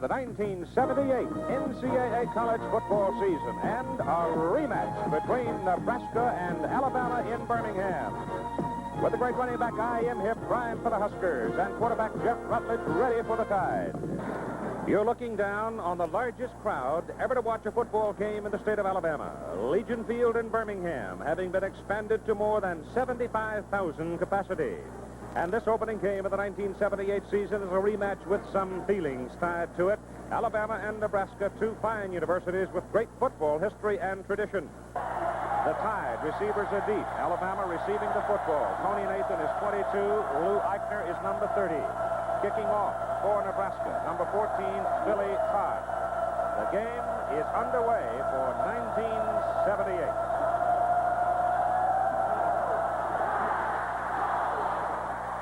the 1978 NCAA college football season and a rematch between Nebraska and Alabama in Birmingham. With the great running back I.M. Hip prime for the Huskers and quarterback Jeff Rutledge ready for the Tide. You're looking down on the largest crowd ever to watch a football game in the state of Alabama. Legion Field in Birmingham, having been expanded to more than 75,000 capacity. And this opening game of the 1978 season is a rematch with some feelings tied to it. Alabama and Nebraska, two fine universities with great football history and tradition. The Tide receivers are deep. Alabama receiving the football. Tony Nathan is 22. Lou Eichner is number 30. Kicking off for Nebraska, number 14, Billy Todd. The game is underway for 1978.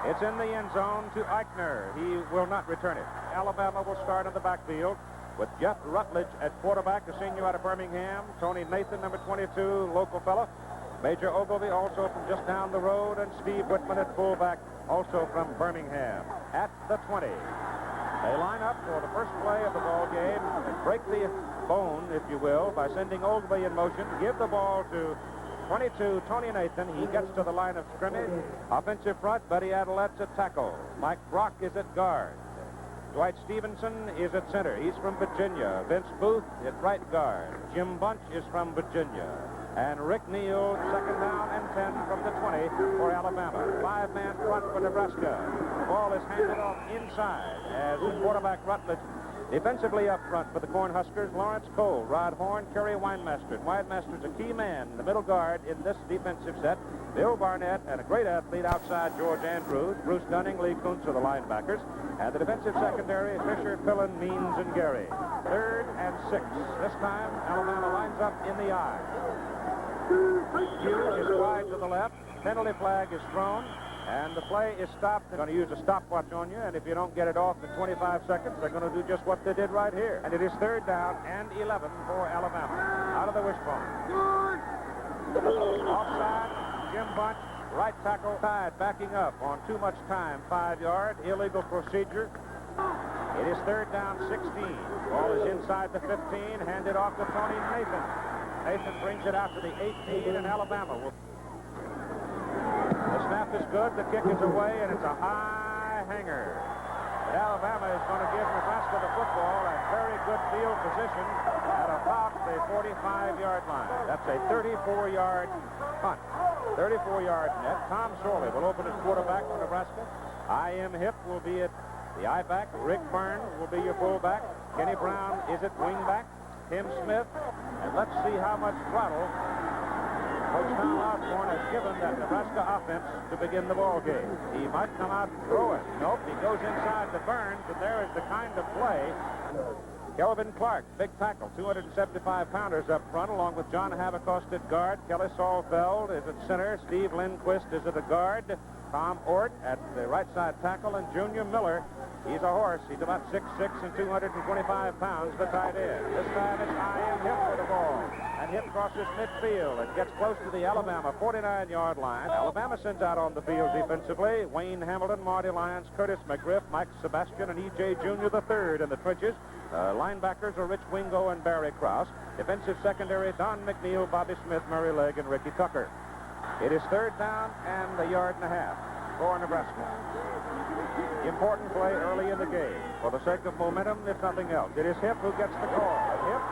It's in the end zone to Eichner. He will not return it. Alabama will start in the backfield with Jeff Rutledge at quarterback, a senior out of Birmingham. Tony Nathan, number 22, local fellow. Major Ogilvie, also from just down the road, and Steve Whitman at fullback, also from Birmingham. At the 20. They line up for the first play of the ball game and break the bone, if you will, by sending Ogilvie in motion. Give the ball to 22, Tony Nathan. He gets to the line of scrimmage. Offensive front, Buddy Adelette's at tackle. Mike Brock is at guard. Dwight Stevenson is at center. He's from Virginia. Vince Booth at right guard. Jim Bunch is from Virginia. And Rick Neal, second down and 10 from the 20 for Alabama. Five-man front for Nebraska. The ball is handed off inside as the quarterback Rutledge. Defensively up front for the Cornhuskers, Lawrence Cole, Rod Horn, Kerry Winemaster. Winemaster's a key man, the middle guard in this defensive set. Bill Barnett and a great athlete outside George Andrews. Bruce Dunning, Lee Kuntz are the linebackers. And the defensive secondary, Fisher, Pillen, Means, and Gary. 3rd and 6. This time, Alabama lines up in the I. Hughes is wide to the left. Penalty flag is thrown. And the play is stopped. They're going to use a stopwatch on you, and if you don't get it off in 25 seconds, they're going to do just what they did right here. And it is 3rd down and 11 for Alabama. Out of the wishbone. Offside, Jim Bunch, right tackle, Tide backing up on too much time, 5-yard, illegal procedure. It is 3rd down, 16. Ball is inside the 15, handed off to Tony Nathan. Nathan brings it out to the 18, and Alabama will... The snap is good, the kick is away, and it's a high hanger. But Alabama is going to give Nebraska the football at very good field position at about the 45-yard line. That's a 34-yard punt. 34-yard net. Tom Sorley will open his quarterback for Nebraska. I.M. Hip will be at the I-back. Rick Burns will be your fullback. Kenny Brown is at wingback. Tim Smith. And let's see how much throttle Coach Tom Osborne has given that Nebraska offense to begin the ball game. He might come out and throw it. Nope, he goes inside to Burns, and there is the kind of play. Kelvin Clark, big tackle, 275-pounders up front, along with John Habakost at guard. Kelly Saulfeld is at center. Steve Lindquist is at the guard. Tom Ort at the right side tackle, and Junior Miller, he's a horse. He's about 6'6" and 225 pounds, the tight end. This time it's I.M. Hip for the ball. And Hip crosses midfield and gets close to the Alabama 49-yard line. Alabama sends out on the field defensively Wayne Hamilton, Marty Lyons, Curtis McGriff, Mike Sebastian, and E.J. Jr. III in the trenches. Linebackers are Rich Wingo and Barry Krause. Defensive secondary, Don McNeil, Bobby Smith, Murray Legg, and Ricky Tucker. It is 3rd down and a yard and a half for Nebraska. Important play early in the game for the sake of momentum, if nothing else. It is Hip who gets the call. Hip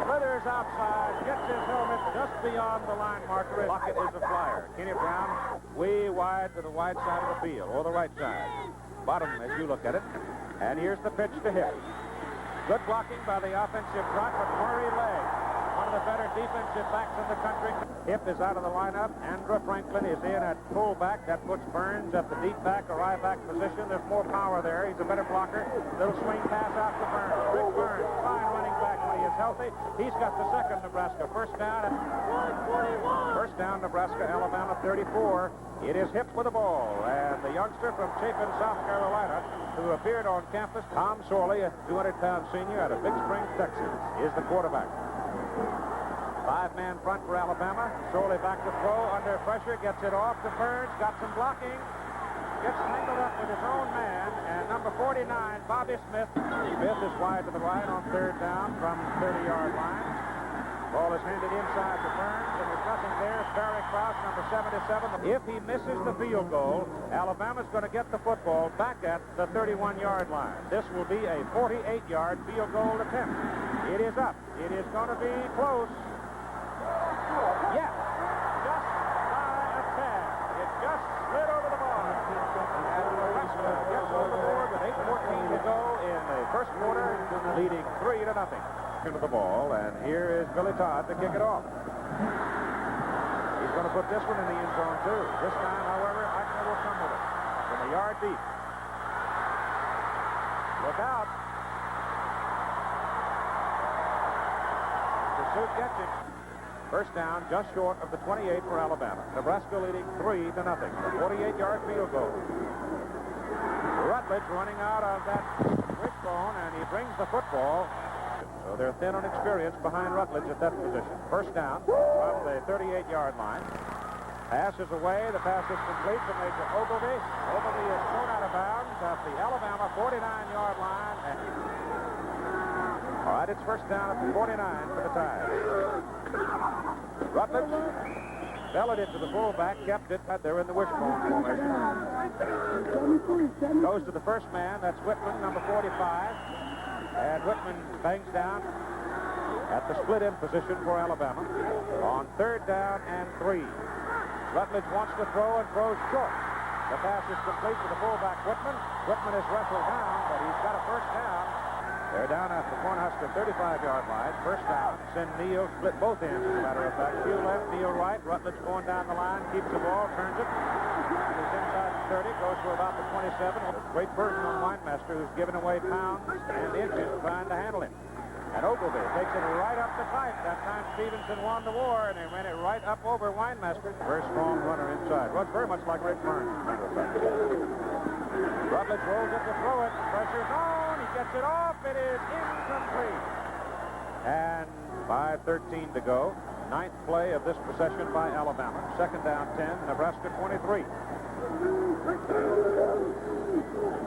slithers outside, gets his helmet just beyond the line marker. Lockett is a flyer. Kenny Brown way wide to the wide side of the field, or the right side. Bottom as you look at it. And here's the pitch to Hip. Good blocking by the offensive front, but Murray Legg, one of the better defensive backs in the country. Hip is out of the lineup. Andrew Franklin is in at fullback. That puts Burns at the deep back or I back position. There's more power there. He's a better blocker. Little swing pass out to Burns. Rick Burns, fine running back when he is healthy. He's got the second Nebraska. First down, Nebraska, Alabama 34. It is Hip with the ball. And the youngster from Chapin, South Carolina, who appeared on campus, Tom Sorley, a 200-pound senior out of Big Springs, Texas, is the quarterback. Five-man front for Alabama. Sorley back to throw under pressure, gets it off to Burns, got some blocking. gets tangled up with his own man, and number 49, Bobby Smith. Smith is wide to the right on third down from 30-yard line. Ball is handed inside to Burns, and there's nothing there. Barry Krause, number 77. If he misses the field goal, Alabama's going to get the football back at the 31-yard line. This will be a 48-yard field goal attempt. It is up. It is going to be close. Yes, just by a tad. It just slid over the bar. And Nebraska gets on the board with 8:14 to go in the first quarter, leading 3-0. Into the ball, and here is Billy Todd to kick it off. He's going to put this one in the end zone, too. This time, however, Eichner will come with it from a yard deep. Look out. Pursuit gets it. First down, just short of the 28 for Alabama. Nebraska leading 3-0. A 48-yard field goal. Rutledge running out of that wishbone, and he brings the football. So they're thin on experience behind Rutledge at that position. First down from the 38-yard line. Pass is away. The pass is complete to Major Ogilvy. Ogilvy is thrown out of bounds at the Alabama 49-yard line. All right, it's first down at the 49 for the Tide. Rutledge belted it to the fullback, kept it. They're in the wishbone formation. Goes to the first man. That's Whitman, number 45. And Whitman bangs down at the split-end position for Alabama on third down and 3. Rutledge wants to throw and throws short. The pass is complete to the fullback Whitman. Whitman is wrestled down, but he's got a first down. They're down at the Cornhusker 35-yard line. First down. Send Neal, split both ends, as a matter of fact. Neal left, Neal right. Rutledge going down the line, keeps the ball, turns it. He's inside the 30, goes for about the 27. Great burden on Weinmaster, who's given away pounds and inches trying to handle him. And Ogilvy takes it right up the pipe. That time Stevenson won the war, and they ran it right up over Weinmaster. Very strong runner inside. Runs very much like Rick Burns, as a matter of fact. Rutledge rolls it to throw it. Pressure's on. He gets it off. It is incomplete. And 5:13 to go. Ninth play of this possession by Alabama. Second down 10. Nebraska 23.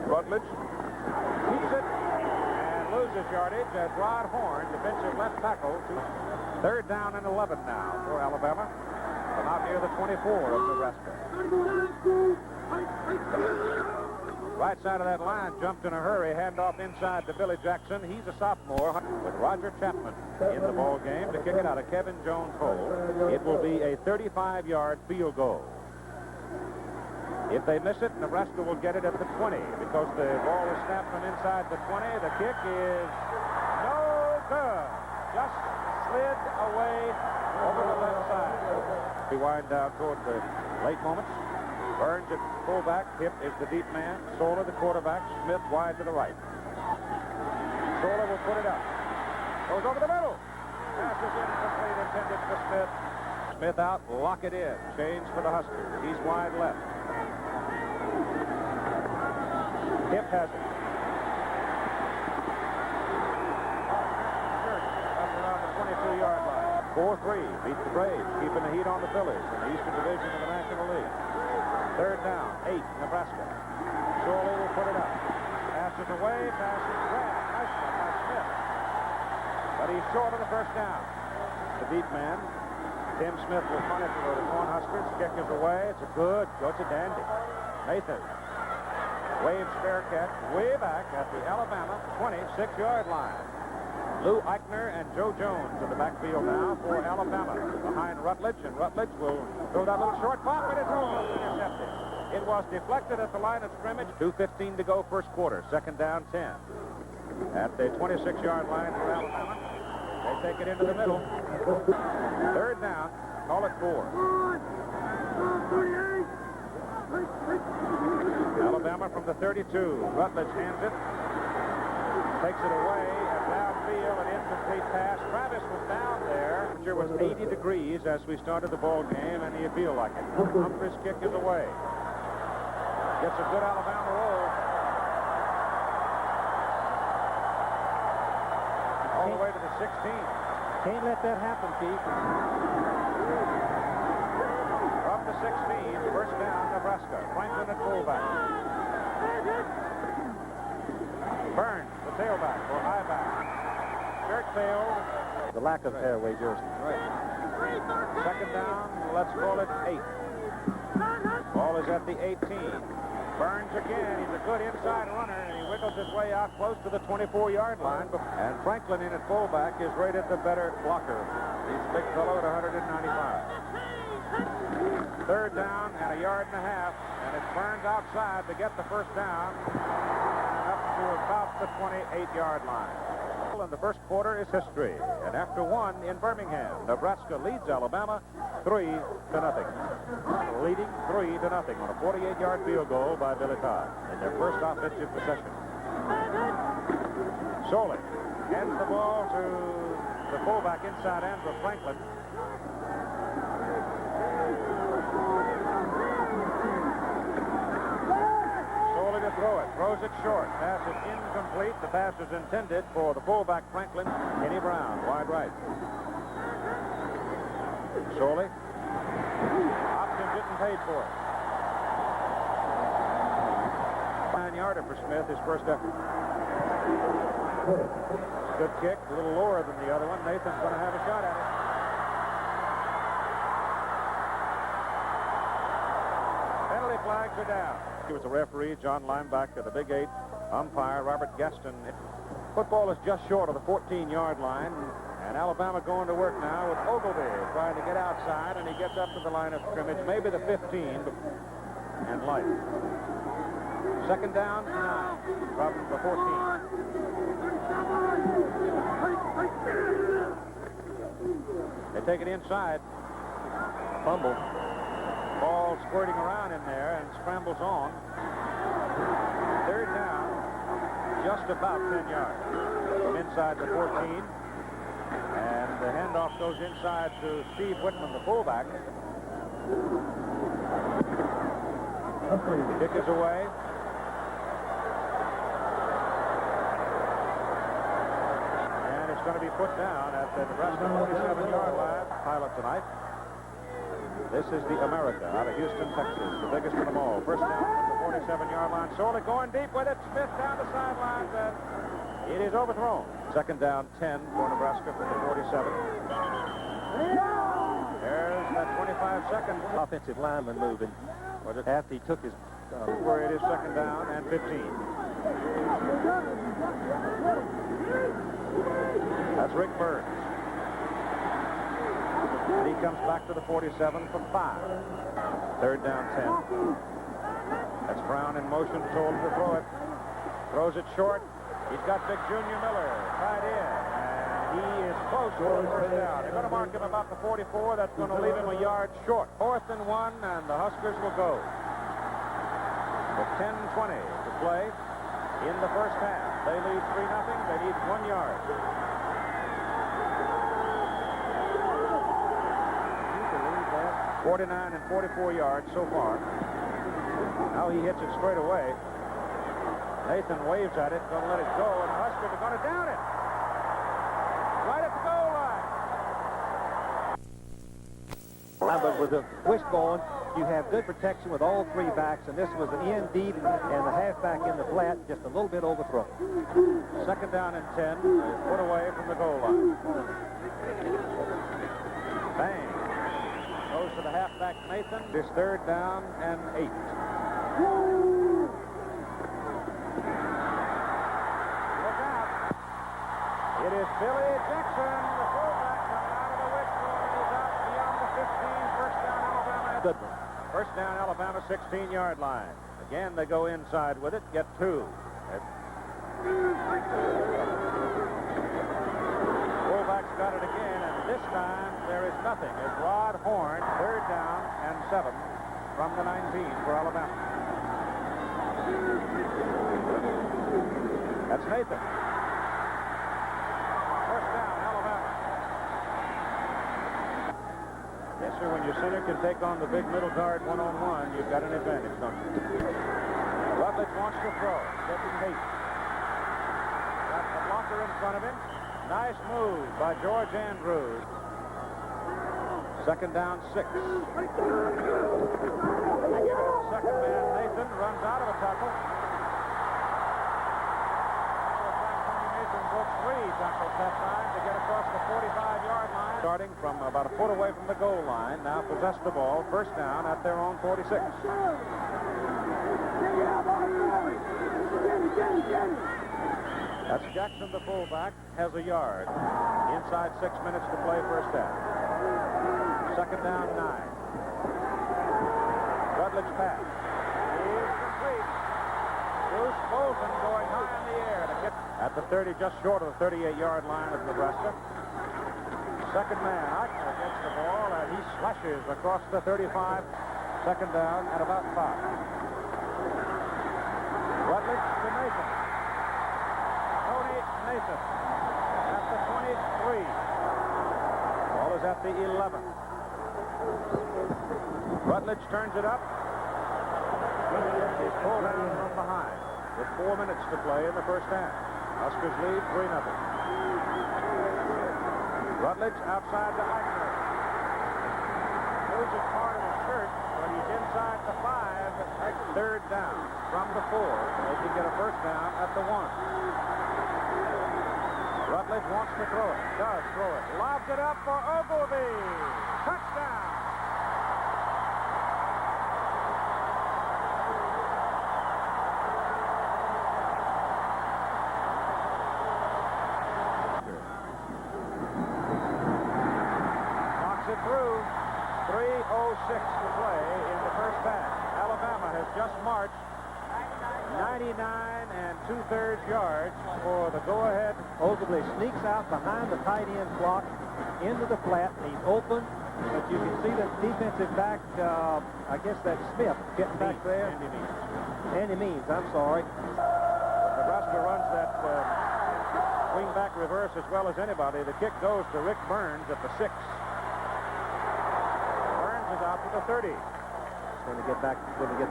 Rutledge keeps it and loses yardage as Rod Horn, defensive left tackle, third down and 11 now for Alabama. From out near the 24 of Nebraska. Right side of that line, jumped in a hurry, handoff inside to Billy Jackson. He's a sophomore with Roger Chapman in the ball game to kick it out of Kevin Jones' hole. It will be a 35-yard field goal. If they miss it, Nebraska will get it at the 20 because the ball is snapped from inside the 20. The kick is no good. Just slid away over the left side. We wind down toward the late moments. Burns at fullback. Hip is the deep man. Sola, the quarterback. Smith wide to the right. Sola will put it up. Goes over the middle. Pass is incomplete, intended for Smith. Smith out. Lock it in. Change for the Huskers. He's wide left. Hip has it. Up around the 22-yard line. 4-3. Beat the Braves. Keeping the heat on the Phillies in the Eastern Division of the National League. Third down, 8, Nebraska. Shorley will put it up. Passes away, passes grabbed. Nice one by Smith. But he's short of the first down. The deep man, Tim Smith will punt it for the Cornhuskers. Kick is away. It's a good, it's a dandy. Nathan waves fair catch way back at the Alabama 26-yard line. Lou Eichner and Joe Jones in the backfield now for Alabama. Behind Rutledge, and Rutledge will throw that little short pop, and it's almost intercepted. It was deflected at the line of scrimmage. 2:15 to go first quarter. Second down 10. At the 26-yard line for Alabama. They take it into the middle. Third down. Call it 4. Alabama from the 32. Rutledge hands it. Takes it away. Downfield, an incomplete pass. Travis was down there. It was 80 degrees as we started the ball game, and you feel like it. Humphrey's kick is away. Gets a good Alabama roll. All the way to the 16. Can't let that happen, Pete. From the 16, first down, Nebraska. Franklin at fullback. Burns, the tailback or high back. Shirt failed. The lack of airway jersey. Right. Second down, let's call it 8. Ball is at the 18. Burns again. He's a good inside runner, and he wiggles his way out close to the 24-yard line. And Franklin in at fullback is rated the better blocker. He's a big fellow at 195. Third down and a yard and a half, and it's Burns outside to get the first down and up to about the 28-yard line. And the first quarter is history, and after one in Birmingham, Nebraska leads Alabama 3-0. Leading 3-0 on a 48-yard field goal by Billy Todd in their first offensive possession. Soley hands the ball to the fullback inside end for Franklin. Soley to throw it. Throws it short. Pass is incomplete. The pass is intended for the fullback Franklin. Kenny Brown, wide right. Soley. Hopkins getting paid for it. 9-yarder for Smith, his first effort. Good kick, a little lower than the other one. Nathan's going to have a shot at it. Penalty flags are down. He was the referee, John Lineback of the Big 8. Umpire, Robert Gaston. Football is just short of the 14-yard line. And Alabama going to work now with Ogilvy trying to get outside, and he gets up to the line of scrimmage, maybe the 15, and light. Second down, 9 from the 14. They take it inside. Fumble. Ball squirting around in there and scrambles on. Third down, just about 10 yards from inside the 14. And the handoff goes inside to Steve Whitman, the fullback. The kick is away. And it's going to be put down at the Nebraska 47-yard line. Pilot tonight. This is the America out of Houston, Texas, the biggest of them all. First down from the 47-yard line. Soley going deep with it. Smith down the sidelines, and it is overthrown. Second down, 10 for Nebraska from the 47. There's that 25-second Offensive lineman moving after he took his... where it is second down and 15. That's Rick Burns. And he comes back to the 47 for 5. Third down, 10. That's Brown in motion, told him to throw it. Throws it short. He's got Big Junior Miller tied in, and he is close for the first down. They're going to mark him about the 44. That's going to leave him a yard short. 4th and 1, and the Huskers will go. With 10:20 to play in the first half. They lead 3-0. They need 1 yard. 49 and 44 yards so far. Now he hits it straight away. Nathan waves at it, going to let it go, and the Huskers are going to down it. Right at the goal line. But with the wishbone, you have good protection with all 3 backs, and this was an end deep and the halfback in the flat, just a little bit overthrown. Second down and 10, put away from the goal line. Bang. Goes to the halfback, Nathan. This third down and 8. It is Billy Jackson, the fullback, coming out of the wishbone. He's out beyond the 15. First down, Alabama. Good one. First down, Alabama, 16-yard line. Again, they go inside with it, get 2. Fullback's got it again, and this time there is nothing. It's Rod Horn, third down and 7 from the 19 for Alabama. That's Nathan. Yes, sir, when your center can take on the big middle guard one-on-one, you've got an advantage, don't you? Rutledge wants to throw. Second Nate. Got the blocker in front of him. Nice move by George Andrews. Second down, 6. They give it to the second man. Nathan runs out of a tackle. Nathan broke 3 tackles that time to get across the 45-yard line. Starting from about a foot away from the goal line. Now possess the ball. First down at their own 46. That's Jackson, the fullback, has a yard. Inside 6 minutes to play, first down. Second down, 9. Rutledge pass. He's complete. Bruce Bolton going high in the air to get at the 30, just short of the 38-yard line of Nebraska. Second man, Eichner gets the ball, and he slashes across the 35. Second down at about 5. Rutledge to Nathan. Tony Nathan at the 23. Ball is at the 11. Rutledge turns it up. He's pulled down from behind with 4 minutes to play in the first half. Huskers lead 3-0. Rutledge outside to Eichner. Loses part of his shirt, but he's inside the 5. Third down from the 4. They can get a first down at the 1. Rutledge wants to throw it. Does throw it. Lobs it up for Ogilvie. Touchdown. Knocks it through. 3:06 to play in the first half. Alabama has just marched 99 2/3 yards for the go-ahead. Ogilvie sneaks out behind the tight end block into the flat. He's open, but you can see the defensive back, I guess that's Smith, getting back there. Andy Means, I'm sorry. Nebraska runs that wing back reverse as well as anybody. The kick goes to Rick Burns at the 6. Burns is out to the 30. Going to get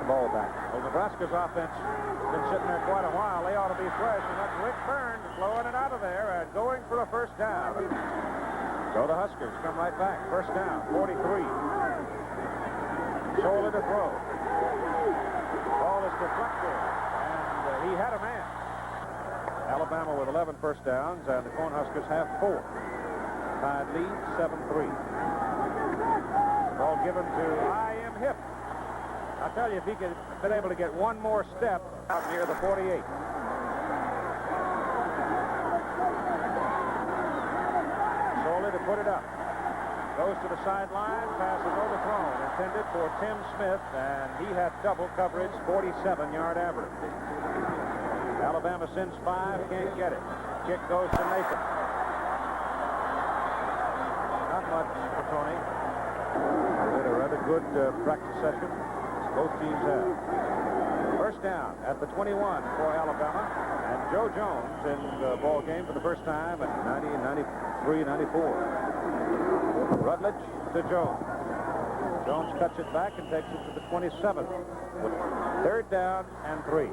the ball back. Well, Nebraska's offense has been sitting there quite a while. They ought to be fresh, and that's Rick Burns blowing it out of there and going for a first down. So the Huskers come right back. First down, 43. Soley to throw. Ball is deflected, and he had a man. Alabama with 11 first downs, and the Cornhuskers have 4. Tied lead, 7-3. Ball given to I.M. Hip. I tell you, if he could have been able to get one more step out near the 48. Solely to put it up. Goes to the sideline, passes overthrown, intended for Tim Smith, and he had double coverage, 47-yard average. Alabama sends 5, can't get it. Kick goes to Nathan. Not much for Tony. They had a rather good practice session. Both teams have. First down at the 21 for Alabama. And Joe Jones in the ball game for the first time at 90, 93, 94. Rutledge to Jones. Jones cuts it back and takes it to the 27. Third down and 3.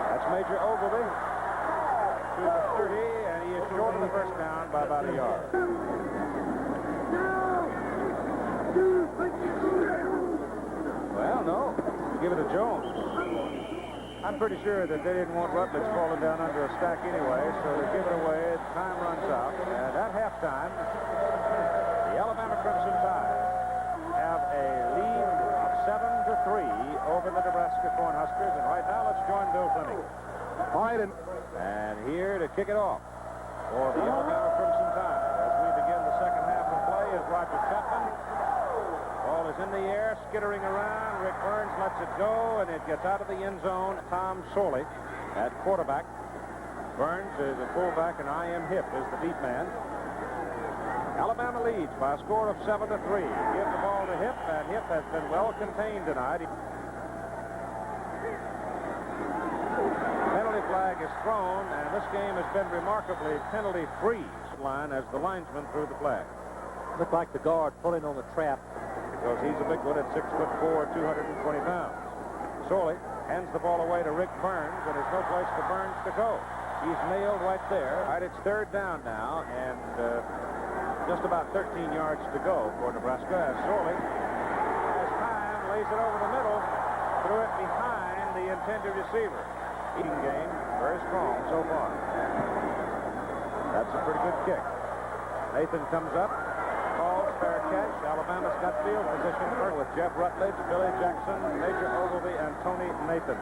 That's Major Ogilvie to the 30, and he is short of the first down by about a yard. Well, no. Give it to Jones. I'm pretty sure that they didn't want Rutledge falling down under a stack anyway, so they give it away. Time runs out. And at halftime, the Alabama Crimson Tide have a lead of 7-3 over the Nebraska Cornhuskers. And right now, let's join Bill Fleming. All right, And here to kick it off for the Alabama Crimson Tide as we begin the second half of play is Roger Chapman. Ball is in the air, skittering around. Rick Burns lets it go, and it gets out of the end zone. Tom Soley at quarterback. Burns is a fullback, and I.M. Hip is the deep man. Alabama leads by a score of 7-3. Give the ball to Hip, and Hip has been well contained tonight. Penalty flag is thrown, and this game has been remarkably penalty-free. Line as the linesman threw the flag. Looked like the guard pulling on the trap. Because he's a big one at 6'4", 220 pounds. Soley hands the ball away to Rick Burns, and there's no place for Burns to go. He's nailed right there. All right, it's third down now, and just about 13 yards to go for Nebraska as Sorley has time, lays it over the middle, threw it behind the intended receiver. Eating game, very strong so far. That's a pretty good kick. Nathan comes up, calls fair catch. Alabama's got field position with Jeff Rutledge, Billy Jackson, Major Ogilvy, and Tony Nathan.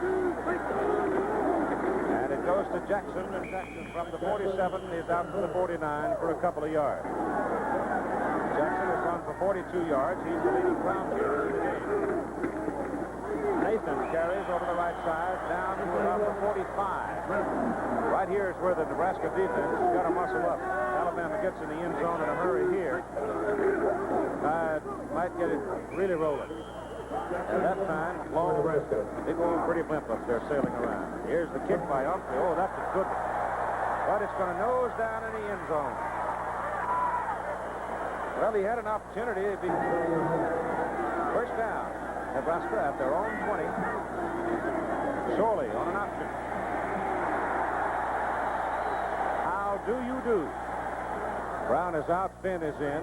And it goes to Jackson, and Jackson from the 47 is out to the 49 for a couple of yards. Jackson has run for 42 yards. He's the leading ground carrier in the game. Nathan carries over the right side down to about the 45. Right here is where the Nebraska defense has got to muscle up. Alabama gets in the end zone in a hurry here. Might get it really rolling. At that time, long, they're going pretty limp up there, sailing around. Here's the kick by Humphrey. Oh, that's a good one. But it's going to nose down in the end zone. Well, he had an opportunity. It'd be first down. Nebraska at their own 20. Sorley on an option. How do you do? Brown is out, Finn is in.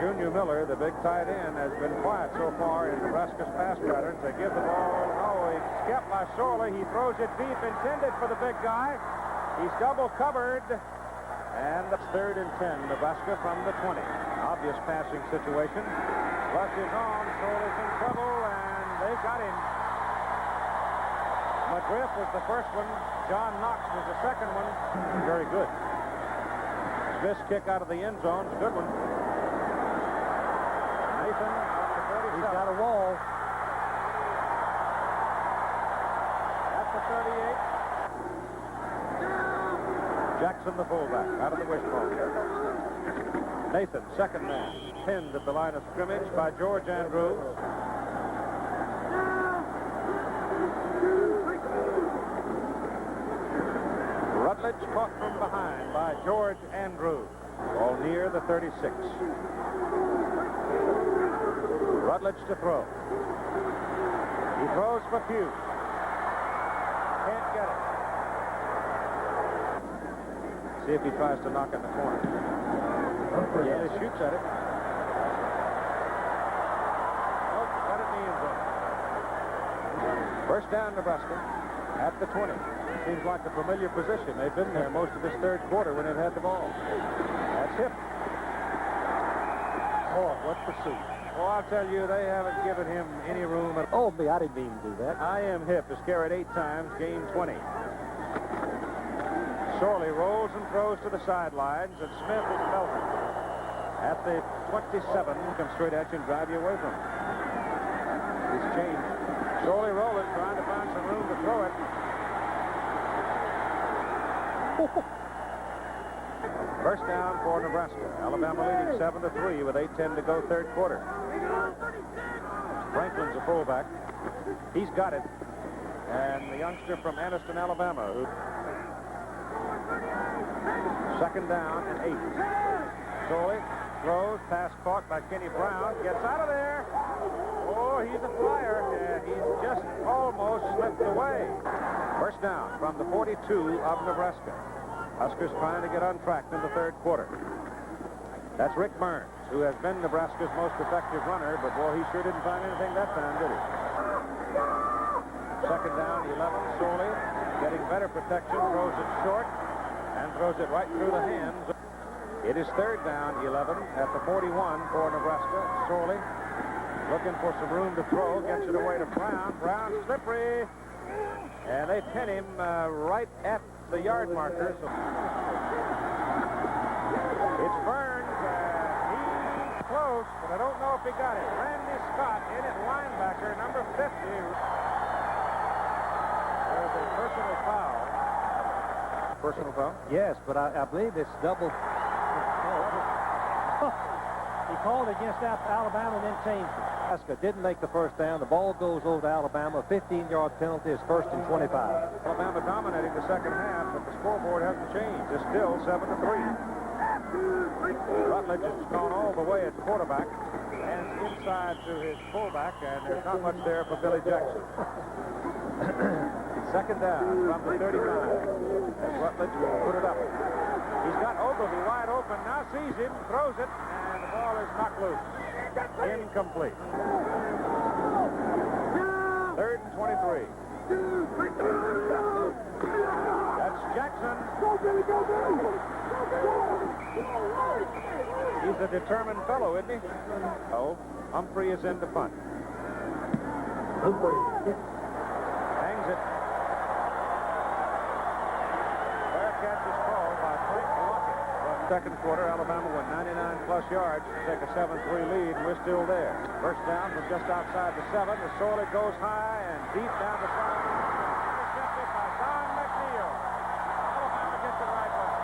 Junior Miller, the big tight end, has been quiet so far in Nebraska's pass patterns. They give the ball. Oh, he's kept by Sorley. He throws it deep, intended for the big guy. He's double covered. And that's 3rd and 10, Nebraska from the 20. Obvious passing situation. Rush is on. Sorley's in trouble, and they got him. McGriff was the first one. John Knox was the second one. Very good. Smith's kick out of the end zone is a good one. Nathan up to 37. He's got a wall. At the 38. Jackson, the fullback, out of the wishbone. Nathan, second man, pinned at the line of scrimmage by George Andrews. Rutledge caught from behind by George Andrews. All near the 36. Rutledge to throw. He throws for few. Can't get it. See if he tries to knock it in the corner. Yeah, he shoots at it. Nope, got it in the end zone. First down, Nebraska at the 20. Seems like a familiar position. They've been there most of this third quarter when they've had the ball. That's Hip. Oh, what pursuit. Well, I'll tell you, they haven't given him any room at all. Oh, me, I didn't mean to do that. I am Hip has carried 8 times, gained 20. Sorley rolls and throws to the sidelines, and Smith is belted. At the 27, comes straight at you and drive you away from him. He's changed. Sorley rolling, trying to find some room to throw it. First down for Nebraska. Alabama leading 7-3 with 8:10 to go, third quarter. Franklin's a fullback. He's got it. And the youngster from Anniston, Alabama, who second down and 8. Sorley throws, pass caught by Kenny Brown, gets out of there. Oh, he's a flyer, and he's just almost slipped away. First down from the 42 of Nebraska. Huskers trying to get untracked in the third quarter. That's Rick Burns, who has been Nebraska's most effective runner, but boy, he sure didn't find anything that time, did he? Second down, 11. Sorley getting better protection, throws it short, and throws it right through the hands. It is third down, 11 at the 41 for Nebraska. Sorley looking for some room to throw, gets it away to Brown. Brown slippery, and they pin him right at the yard marker. So it's Burns. He's close, but I don't know if he got it. Randy Scott in at linebacker, number 50. There's a personal foul. Personal foul? Yes, but I believe it's double. He called against Alabama and then changed it. Nebraska didn't make the first down. The ball goes over to Alabama. 15-yard penalty is 1st and 25. Alabama dominating the second half, but the scoreboard hasn't changed. It's still 7-3. Rutledge has gone all the way at quarterback and inside to his fullback, and there's not much there for Billy Jackson. Second down from the 35 as Rutledge put it up. He's got Ogilvy wide open. Now sees him, throws it, and the ball is knocked loose. Incomplete. 3rd and 23. That's Jackson. He's a determined fellow, isn't he? Oh, Humphrey is in to punt. Hangs it. Fair catch is called by Frank Lockett. Second quarter, Alabama won 99-plus yards to take a 7-3 lead, and we're still there. First down from just outside the 7. The Sorley goes high and deep down the side. Intercepted by Don McNeil. Alabama gets it right back.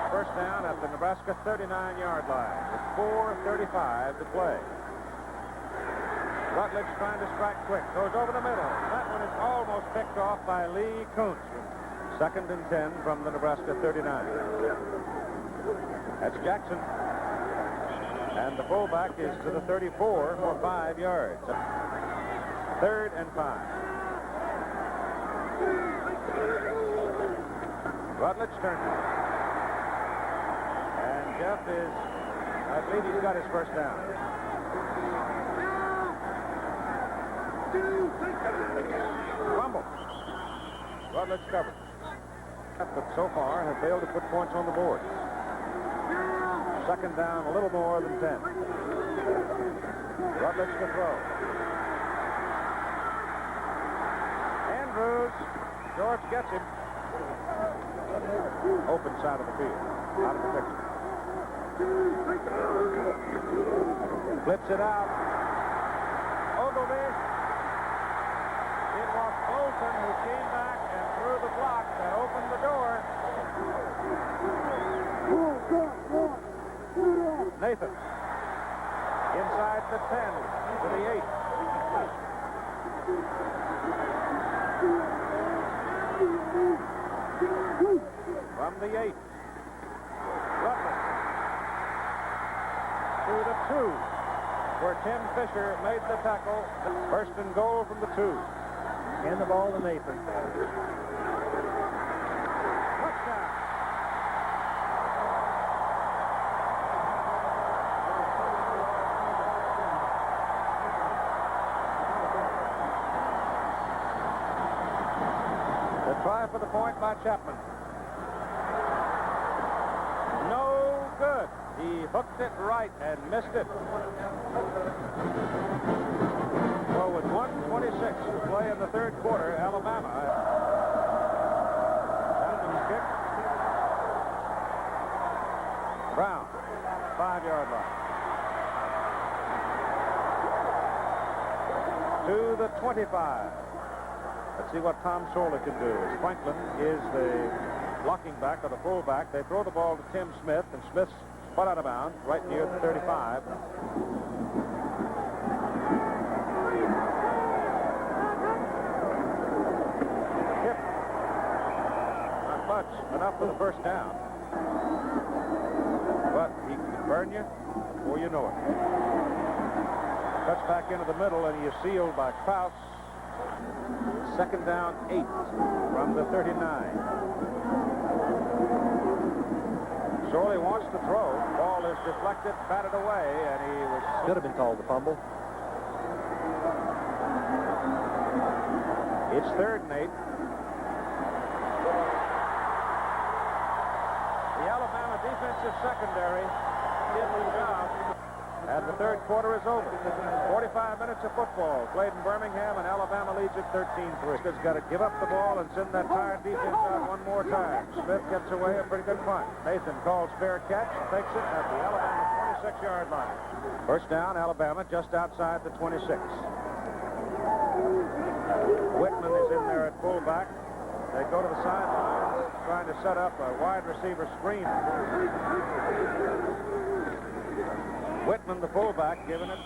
First down at the Nebraska 39-yard line with 4:35 to play. Rutledge trying to strike quick. Goes over the middle. That one is almost picked off by Lee Kuntz. 2nd and 10 from the Nebraska 39. That's Jackson. And the fullback is to the 34 for 5 yards. 3rd and 5. Rutledge turns it. And Jeff is, I believe he's got his first down. Rumble. Rutledge covered. But so far have failed to put points on the board. Second down, a little more than 10. Rutledge to throw. Andrews. George gets him. Open side of the field. Out of the picture. Flips it out. Ogilvy. It was Bolton who came back and threw the block that opened the door. Nathan. Inside the 10 to the 8. From the 8. Rutledge. To the 2. Where Tim Fisher made the tackle. First and goal from the 2. And the ball to Nathan. Touchdown. The try for the point by Chapman. No good. He hooked it right and missed it. Well, with 1:26 to play in the 3rd quarter, Alabama. Adams kick. Brown, 5-yard line. To the 25. Let's see what Tom Sorley can do. As Franklin is the blocking back or the fullback. They throw the ball to Tim Smith, and Smith's spun out of bounds right near the 35. Enough for the first down. But he can burn you before you know it. Cuts back into the middle, and he is sealed by Kraus. Second down, 8 from the 39. Sorley wants to throw. Ball is deflected, batted away, and he was... Should have been called the fumble. It's 3rd and 8. Defensive secondary did the job, and the 3rd quarter is over. 45 minutes of football played in Birmingham, and Alabama leads it 13-3. He's got to give up the ball and send that tired defense out one more time. Smith gets away a pretty good punt. Nathan calls fair catch, takes it at the Alabama 26-yard line. First down, Alabama just outside the 26. Whitman is in there at fullback. They go to the sideline, trying to set up a wide receiver screen. Whitman, the fullback, giving it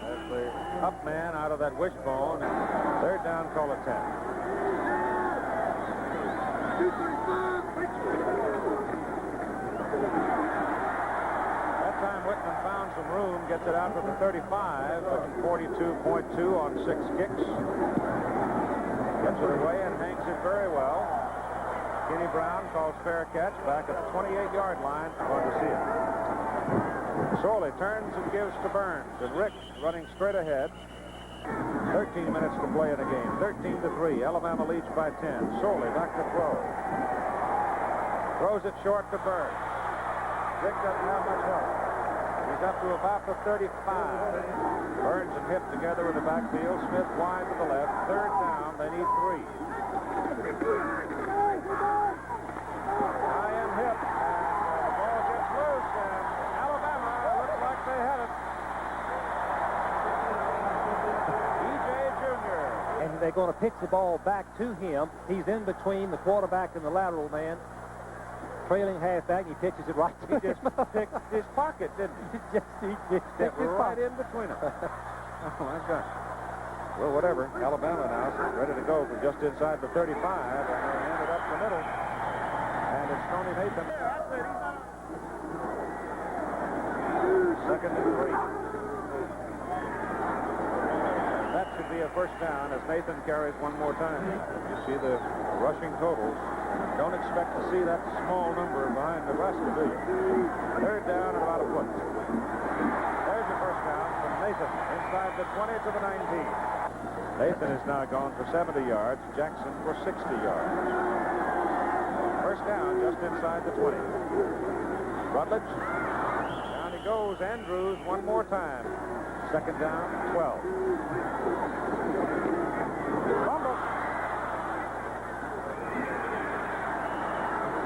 as the up man out of that wishbone. And 3rd down, call it 10. That time Whitman found some room, gets it out to the 35, looking 42.2 on 6 kicks. Gets it away and hangs it very well. Kenny Brown calls fair catch back at the 28-yard line. Going to see it. Sorley turns and gives to Burns, and Rick running straight ahead. 13 minutes to play in the game. 13-3. Alabama leads by 10. Sorley back to throw. Throws it short to Burns. Rick doesn't have much help. He's up to about the 35. Burns and Hip together in the backfield. Smith wide to the left. Third down. They need 3. Hip, and the ball gets loose, and Alabama looks like they had it. E.J. Jr. And they're going to pitch the ball back to him. He's in between the quarterback and the lateral man. Trailing halfback, he pitches it right to him. He just picked his pocket, didn't he? He just picked his right pocket. in between them. Oh, my God. Well, whatever. Alabama now is ready to go from just inside the 35, and they hand it up the middle. And it's Tony Nathan. Second and 3. That should be a first down as Nathan carries one more time. You see the rushing totals. Don't expect to see that small number behind Nebraska, do you? Third down and about a foot. There's your first down from Nathan inside the 20 to the 19. Nathan is now gone for 70 yards. Jackson for 60 yards. First down just inside the 20. Rutledge. Down he goes. Andrews one more time. Second down, 12. Fumble.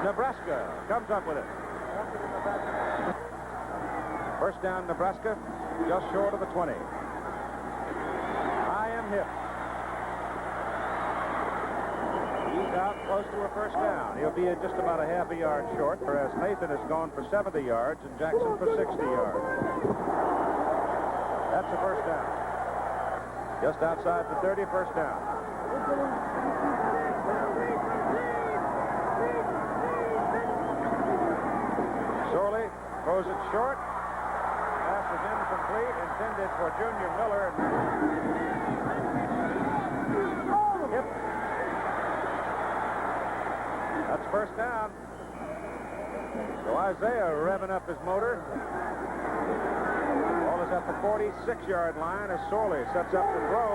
Nebraska comes up with it. First down, Nebraska, just short of the 20. Hip. He's out close to a first down. He'll be just about a half a yard short, whereas Nathan has gone for 70 yards and Jackson for 60 yards. That's the first down. Just outside the 30, first down. Sorley throws it short. Pass is incomplete, intended for Junior Miller. Yep. That's first down. So Isaiah revving up his motor. Ball is at the 46-yard line as Sorley sets up the throw.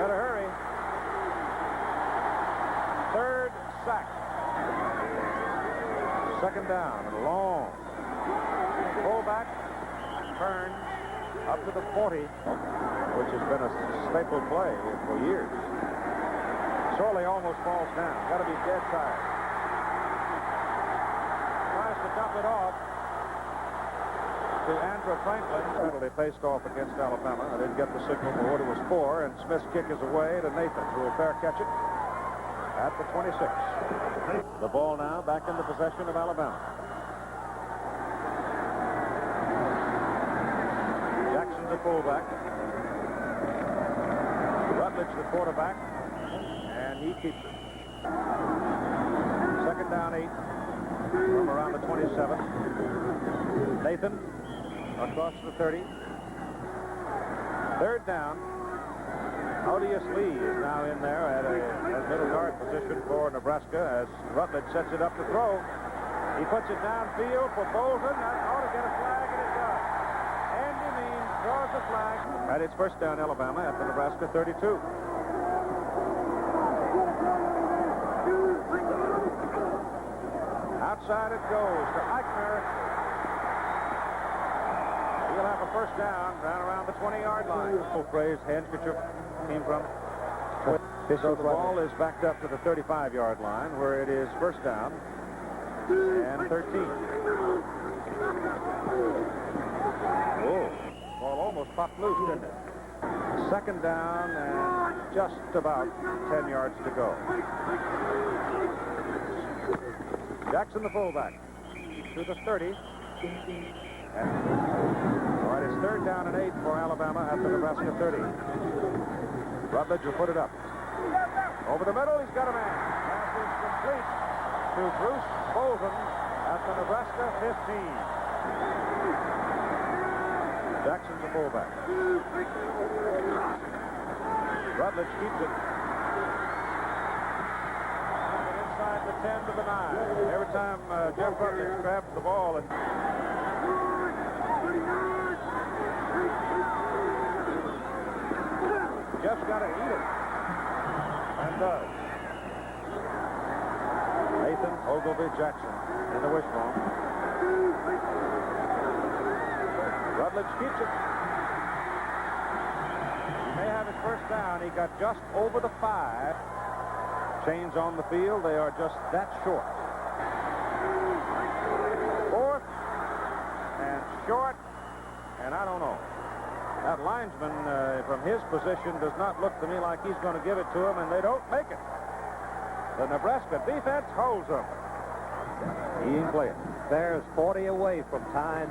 Better hurry. Third sack. Second down and long. Fullback turns up to the 40, which has been a staple play for years. Sorley almost falls down. Got to be dead tired. Tries to dump it off to Andrew Franklin. Penalty faced off against Alabama. I didn't get the signal for what it was for, and Smith's kick is away to Nathan, who will fair catch it at the 26. The ball now back in the possession of Alabama. Jackson's the fullback. Rutledge the quarterback, and he keeps it. Second down 8 from around the 27. Nathan across the 30. Third down. Odious Lee is now in there at a middle guard position for Nebraska as Rutledge sets it up to throw. He puts it downfield for Bolton. That ought to get a flag, and it does. Andy Means draws a flag. And it's first down Alabama at the Nebraska 32. Outside it goes to Eichner. He'll have a first down right around the 20-yard line. Full phrase, handkerchief came from. So the ball is backed up to the 35-yard line where it is first down and 13. Oh, ball almost popped loose, didn't it? Second down and just about 10 yards to go. Jackson, the fullback, to the 30. And, all right, it's third down and 8 for Alabama at the Nebraska 30. Rutledge will put it up. Over the middle, he's got a man. Pass is complete to Bruce Bolton. at the Nebraska 15. Jackson's the fullback. Rutledge keeps it. Inside the 10 to the 9. Every time Jeff Rutledge grabs the ball and Jeff's got to eat it. And does. Nathan Ogilvy Jackson in the wishbone. Rutledge keeps it. He may have his first down. He got just over the 5. Chains on the field. They are just that short. 4th and short. And I don't know. That linesman from his position does not look to me like he's going to give it to him, and they don't make it. The Nebraska defense holds them. He ain't playing. There's 40 away from tying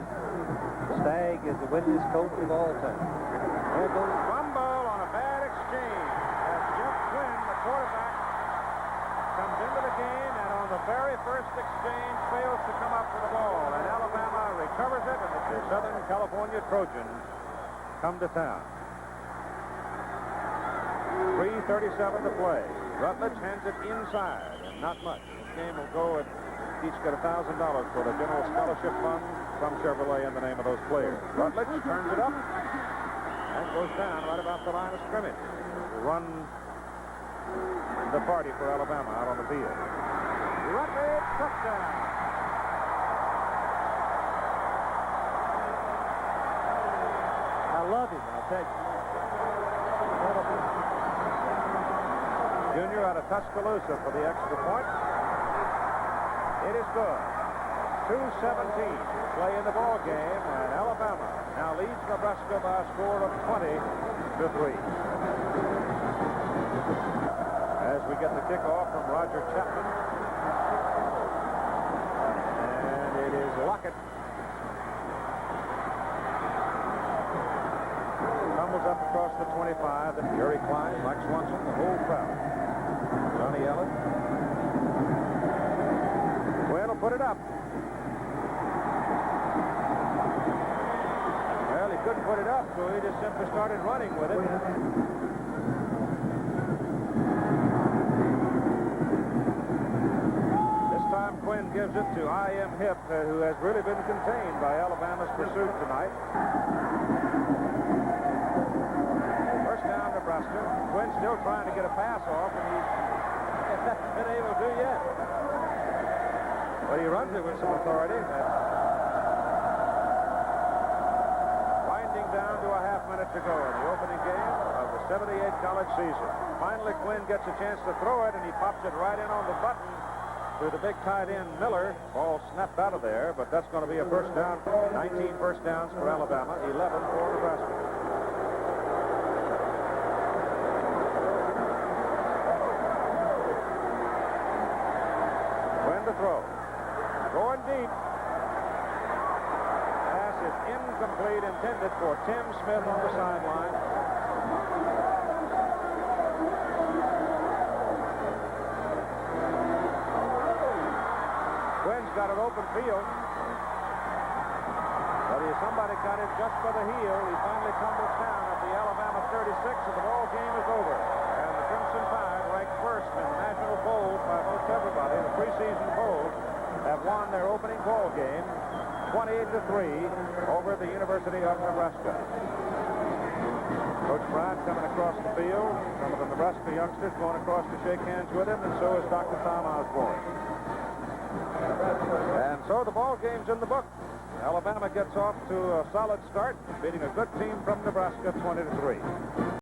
Stagg is the winningest coach of all time. There goes fumble on a bad exchange. As Jeff Quinn, the quarterback, comes into the game, and on the very first exchange fails to come up with the ball. And Alabama recovers it, and the Southern California Trojans come to town. 3:37 to play. Rutledge hands it inside, and not much. This game will go at each get $1,000 for the General Scholarship Fund from Chevrolet in the name of those players. Rutledge turns it up and goes down right about the line of scrimmage. Run the party for Alabama out on the field. Rutledge touchdown. I love him, I'll tell you. Junior out of Tuscaloosa for the extra point. It is good. 2:17 to play in the ball game, and Alabama now leads Nebraska by a score of 20-3. As we get the kickoff from Roger Chapman, and it is Lockett. Tumbles up across the 25, and Jerry Klein, Mike Swanson, the whole crowd. Johnny Ellis. Quinn will put it up. Well, he couldn't put it up, so he just simply started running with it. This time Quinn gives it to I.M. Hip, who has really been contained by Alabama's pursuit tonight. First down, Nebraska. Quinn still trying to get a pass off, and he's not been able to do yet. But he runs it with some authority. Winding down to a half minute to go in the opening game of the 78 college season. Finally, Quinn gets a chance to throw it, and he pops it right in on the button to the big tight end, Miller. Ball snapped out of there, but that's going to be a first down. 19 first downs for Alabama, 11 for Nebraska. Quinn to throw. Going deep. Pass is incomplete, intended for Tim Smith on the sideline. Quinn's got an open field. But somebody got it just by the heel. He finally tumbles down at the Alabama 36, and the ball game is over. And the Crimson Tide, ranked first in the national polls by most everybody, the preseason polls, have won their opening ball game 28-3 over the University of Nebraska. Coach Bryant coming across the field. Some of the Nebraska youngsters going across to shake hands with him, and so is Dr. Tom Osborne. And so the ball game's in the book. Alabama gets off to a solid start, beating a good team from Nebraska 20-3.